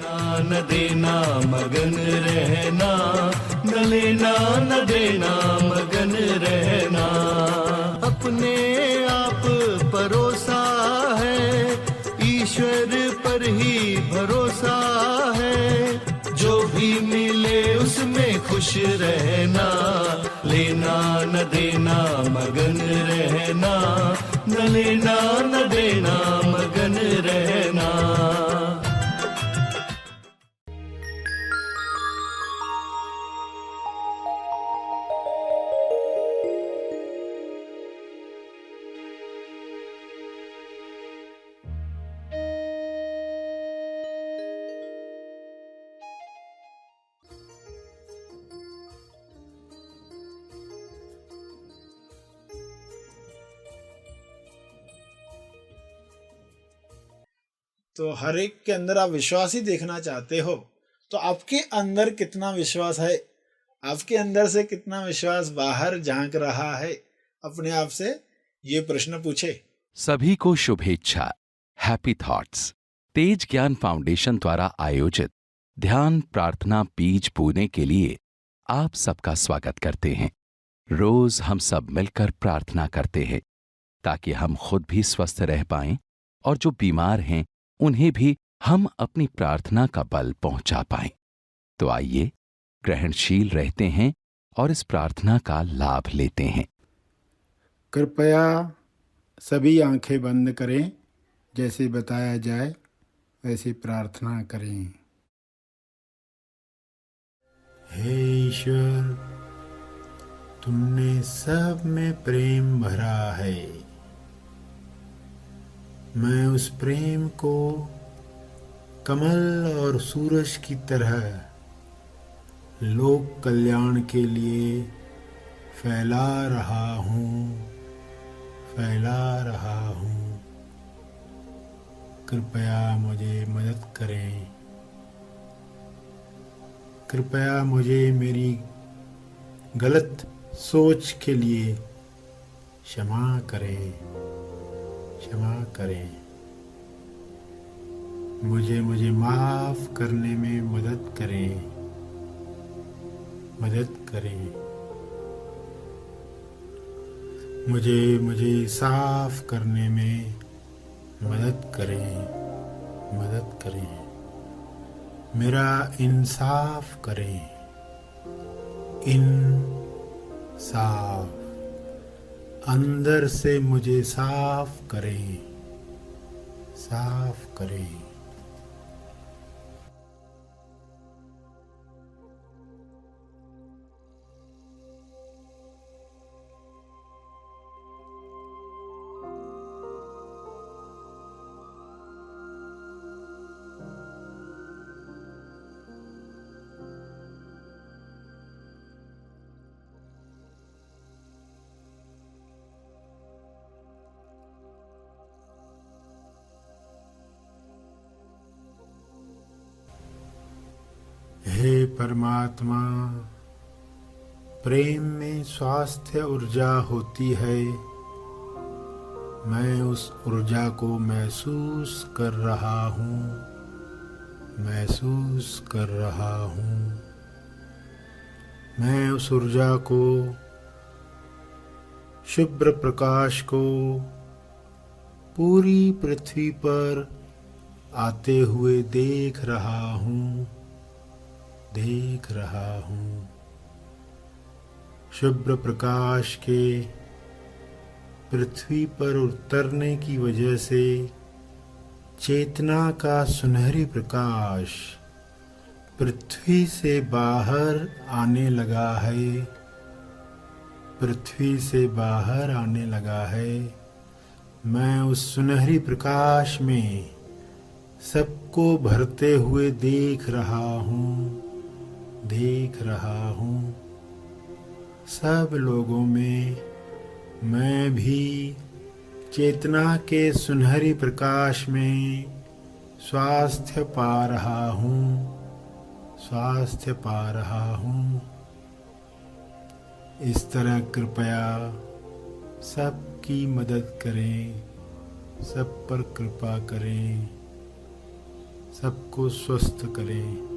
लेना न देना मगन रहना, न लेना न देना मगन रहना। अपने आप परोसा है, ईश्वर पर ही भरोसा है। जो भी मिले उसमें खुश रहना, लेना न देना मगन रहना, न लेना न देना मगन रहना। तो हर एक के अंदर आप विश्वास ही देखना चाहते हो, तो आपके अंदर कितना विश्वास है, आपके अंदर से कितना विश्वास बाहर झांक रहा है, अपने आप से ये प्रश्न पूछे। सभी को शुभेच्छा। हैप्पी थॉट्स तेज ज्ञान फाउंडेशन द्वारा आयोजित ध्यान प्रार्थना बीज बोने के लिए आप सबका स्वागत करते हैं। रोज हम सब मिलकर प्रार्थना करते हैं ताकि हम खुद भी स्वस्थ रह पाएं और जो बीमार हैं उन्हें भी हम अपनी प्रार्थना का बल पहुंचा पाएं। तो आइए ग्रहणशील रहते हैं और इस प्रार्थना का लाभ लेते हैं। कृपया सभी आंखें बंद करें, जैसे बताया जाए वैसे प्रार्थना करें। हे ईश्वर, तुमने सब में प्रेम भरा है। मैं उस प्रेम को कमल और सूरज की तरह लोक कल्याण के लिए फैला रहा हूँ। कृपया मुझे मदद करें। कृपया मुझे मेरी गलत सोच के लिए क्षमा करें। मुझे माफ करने में मदद करें। मुझे साफ करने में मदद करें। मेरा इंसाफ करें। अंदर से मुझे साफ करें। हे परमात्मा, प्रेम में स्वास्थ्य ऊर्जा होती है। मैं उस ऊर्जा को महसूस कर रहा हूँ। मैं उस ऊर्जा को, शुभ्र प्रकाश को पूरी पृथ्वी पर आते हुए देख रहा हूँ। शुभ्र प्रकाश के पृथ्वी पर उतरने की वजह से चेतना का सुनहरी प्रकाश पृथ्वी से बाहर आने लगा है। मैं उस सुनहरी प्रकाश में सबको भरते हुए देख रहा हूँ। सब लोगों में मैं भी चेतना के सुनहरी प्रकाश में स्वास्थ्य पा रहा हूँ। इस तरह कृपया सबकी मदद करें, सब पर कृपा करें, सबको स्वस्थ करें।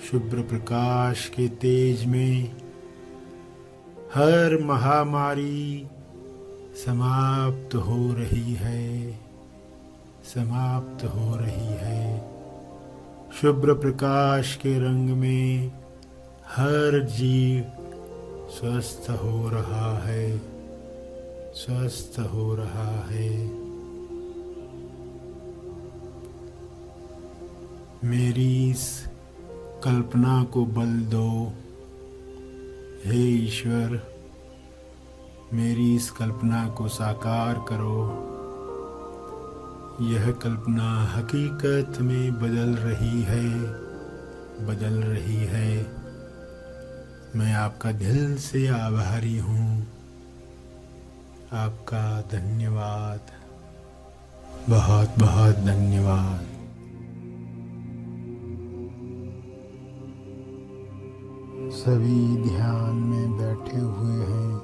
शुभ्र प्रकाश के तेज में हर महामारी समाप्त हो रही है, समाप्त हो रही है। शुभ्र प्रकाश के रंग में हर जीव स्वस्थ हो रहा है, स्वस्थ हो रहा है। मेरी इस कल्पना को बल दो, हे ईश्वर, मेरी इस कल्पना को साकार करो। यह कल्पना हकीकत में बदल रही है, बदल रही है। मैं आपका दिल से आभारी हूँ। आपका धन्यवाद, बहुत बहुत धन्यवाद। सभी ध्यान में बैठे हुए हैं।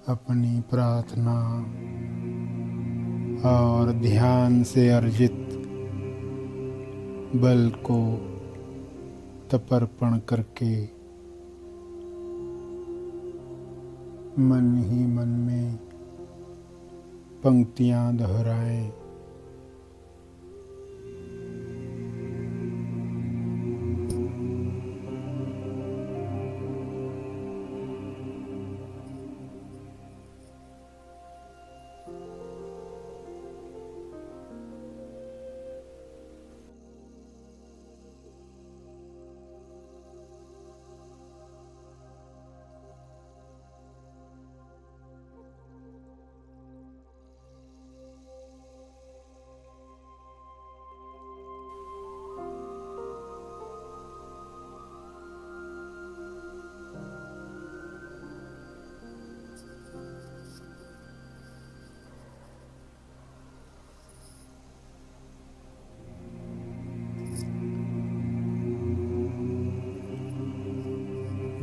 अपनी प्रार्थना और ध्यान से अर्जित बल को तर्पण करके मन ही मन में पंक्तियां दोहराएं।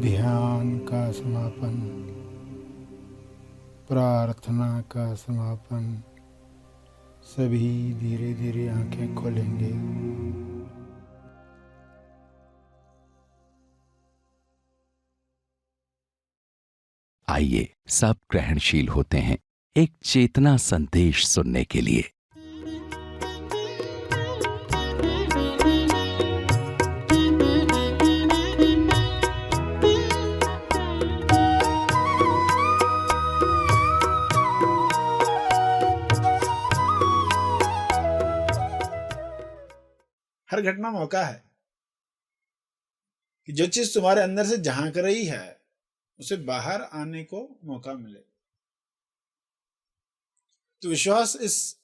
ध्यान का समापन, प्रार्थना का समापन। सभी धीरे धीरे आंखें खोलेंगे। आइए सब ग्रहणशील होते हैं एक चेतना संदेश सुनने के लिए। घटना मौका है कि जो चीज तुम्हारे अंदर से झांक रही है उसे बाहर आने को मौका मिले। तो विश्वास, इस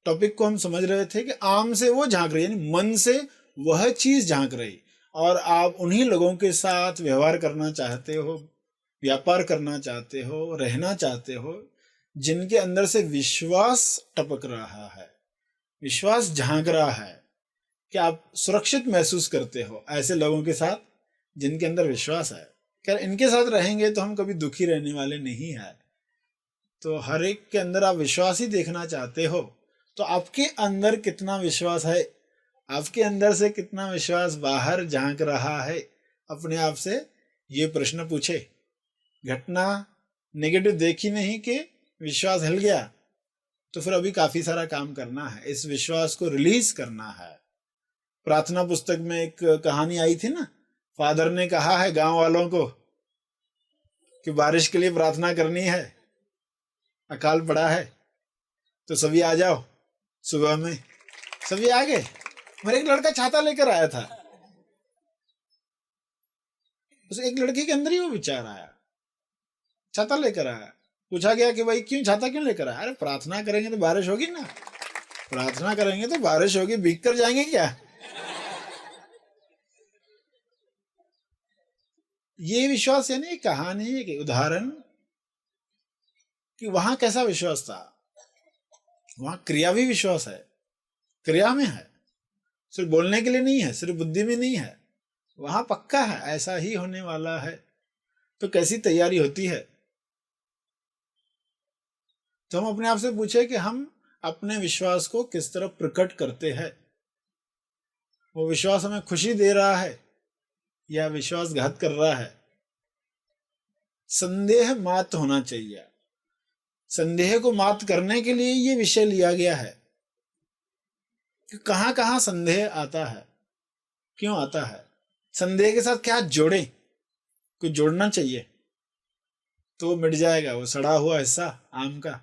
टॉपिक को हम समझ रहे थे कि आम से वो झांक रही है, यानी मन से वह चीज झांक रही, और आप उन्हीं लोगों के साथ व्यवहार करना चाहते हो, व्यापार करना चाहते हो, रहना चाहते हो, जिनके अंदर से विश्वास टपक रहा है, विश्वास झांक रहा है, कि आप सुरक्षित महसूस करते हो ऐसे लोगों के साथ जिनके अंदर विश्वास है। क्या इनके साथ रहेंगे तो हम कभी दुखी रहने वाले नहीं है। तो हर एक के अंदर आप विश्वास ही देखना चाहते हो, तो आपके अंदर कितना विश्वास है, आपके अंदर से कितना विश्वास बाहर झांक रहा है, अपने आप से ये प्रश्न पूछे। घटना नेगेटिव देखी नहीं कि विश्वास हिल गया, तो फिर अभी काफी सारा काम करना है, इस विश्वास को रिलीज करना है। प्रार्थना पुस्तक में एक कहानी आई थी ना, फादर ने कहा है गांव वालों को कि बारिश के लिए प्रार्थना करनी है, अकाल पड़ा है, तो सभी आ जाओ। सुबह में सभी आ गए, मेरे एक लड़का छाता लेकर आया था, उस एक लड़के के अंदर ही वो विचार आया, छाता लेकर आया। पूछा गया कि भाई क्यों छाता क्यों लेकर आया? अरे प्रार्थना करेंगे तो बारिश होगी ना, प्रार्थना करेंगे तो बारिश होगी, भीग कर जाएंगे क्या? ये विश्वास, यानी कहानी एक उदाहरण कि वहां कैसा विश्वास था। वहां क्रिया भी विश्वास है, क्रिया में है, सिर्फ बोलने के लिए नहीं है, सिर्फ बुद्धि में नहीं है, वहां पक्का है ऐसा ही होने वाला है। तो कैसी तैयारी होती है? तो हम अपने आप से पूछे कि हम अपने विश्वास को किस तरह प्रकट करते हैं। वो विश्वास हमें खुशी दे रहा है या विश्वासघात कर रहा है? संदेह मात होना चाहिए। संदेह को मात करने के लिए ये विषय लिया गया है कि कहां कहां संदेह आता है, क्यों आता है, संदेह के साथ क्या जोड़े, कुछ जोड़ना चाहिए तो वो मिट जाएगा। वो सड़ा हुआ हिस्सा आम का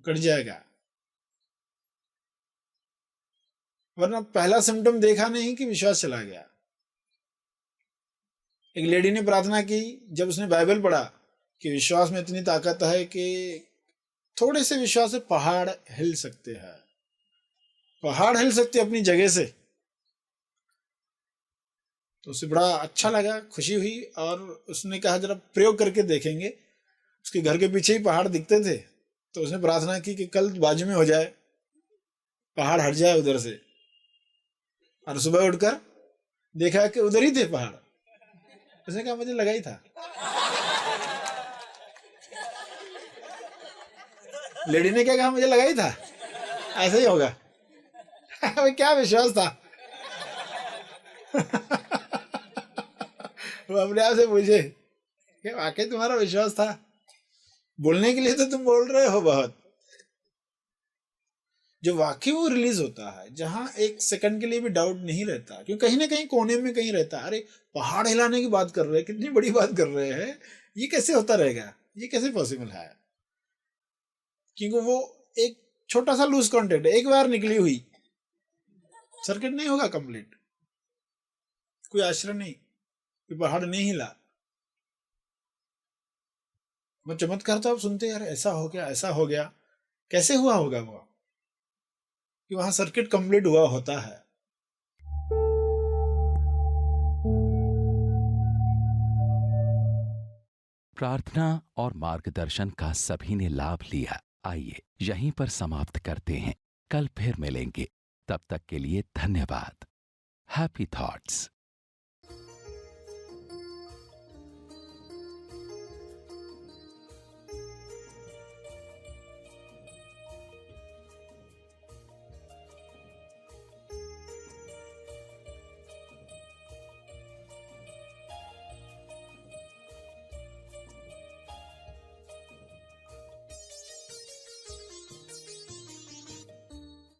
कट जाएगा, वरना पहला सिम्टम देखा नहीं कि विश्वास चला गया। एक लेडी ने प्रार्थना की, जब उसने बाइबल पढ़ा कि विश्वास में इतनी ताकत है कि थोड़े से विश्वास से पहाड़ हिल सकते हैं, पहाड़ हिल सकते अपनी जगह से, तो उसे बड़ा अच्छा लगा, खुशी हुई, और उसने कहा जरा प्रयोग करके देखेंगे। उसके घर के पीछे ही पहाड़ दिखते थे, तो उसने प्रार्थना की कि कल बाजू में हो जाए, पहाड़ हट जाए उधर से, और सुबह उठकर देखा कि उधर ही थे पहाड़। उसने कहा मुझे लगा ही था। लेडी ने क्या कहा? मुझे लगा ही था ऐसा ही होगा। क्या विश्वास था? वो अपने आप से पूछे कि वाकई तुम्हारा विश्वास था? बोलने के लिए तो तुम बोल रहे हो बहुत, जो वाकई वो रिलीज होता है, जहां एक सेकंड के लिए भी डाउट नहीं रहता, क्योंकि कहीं ना कहीं कोने में कहीं रहता है, अरे पहाड़ हिलाने की बात कर रहे हैं, कितनी बड़ी बात कर रहे हैं, ये कैसे होता रहेगा, ये कैसे पॉसिबल है? क्योंकि वो एक छोटा सा लूज कॉन्टेक्ट है, एक बार निकली हुई, सर्किट नहीं होगा कंप्लीट, कोई आश्रय नहीं, कोई पहाड़ नहीं हिला। वो चमत्कार तो आप सुनते यार, ऐसा हो गया, ऐसा हो गया, कैसे हुआ होगा वो? कि वहां सर्किट कंप्लीट हुआ होता है। प्रार्थना और मार्गदर्शन का सभी ने लाभ लिया। आइए यहीं पर समाप्त करते हैं, कल फिर मिलेंगे, तब तक के लिए धन्यवाद। Happy thoughts.